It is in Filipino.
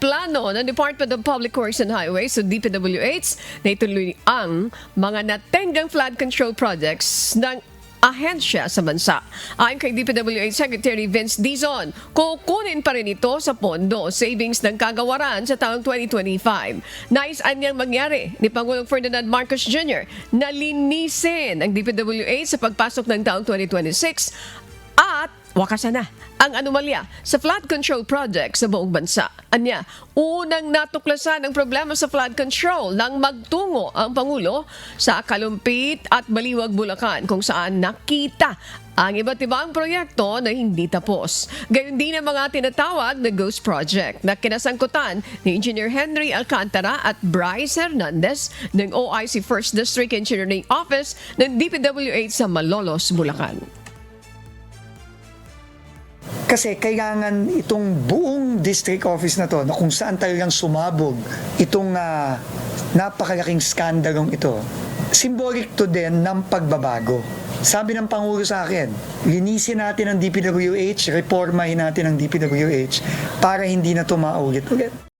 plano ng Department of Public Works and Highways o DPWH na ituloy ang mga natenggang flood control projects ng ahensya sa bansa. Ayon kay DPWH Secretary Vince Dizon, kukunin pa rin ito sa pondo savings ng kagawaran sa taong 2025. Nais-an niyang mangyari ni Pangulong Ferdinand Marcos Jr. na linisin ang DPWH sa pagpasok ng taong 2026 at wakasan na ang anomalya sa flood control project sa buong bansa. Anya, unang natuklasan ang problema sa flood control nang magtungo ang Pangulo sa Kalumpit at Baliwag, Bulacan kung saan nakita ang iba't ibang proyekto na hindi tapos. Gayon din ang mga tinatawag na ghost project na kinasangkutan ni Engineer Henry Alcantara at Bryce Hernandez ng OIC First District Engineering Office ng DPWH sa Malolos, Bulacan. Kasi kailangan itong buong district office na to, na kung saan talagang sumabog itong napakalaking skandalong ito, symbolic to din ng pagbabago. Sabi ng Pangulo sa akin, linisin natin ang DPWH, reformahin natin ang DPWH para hindi na ito maulit ulit.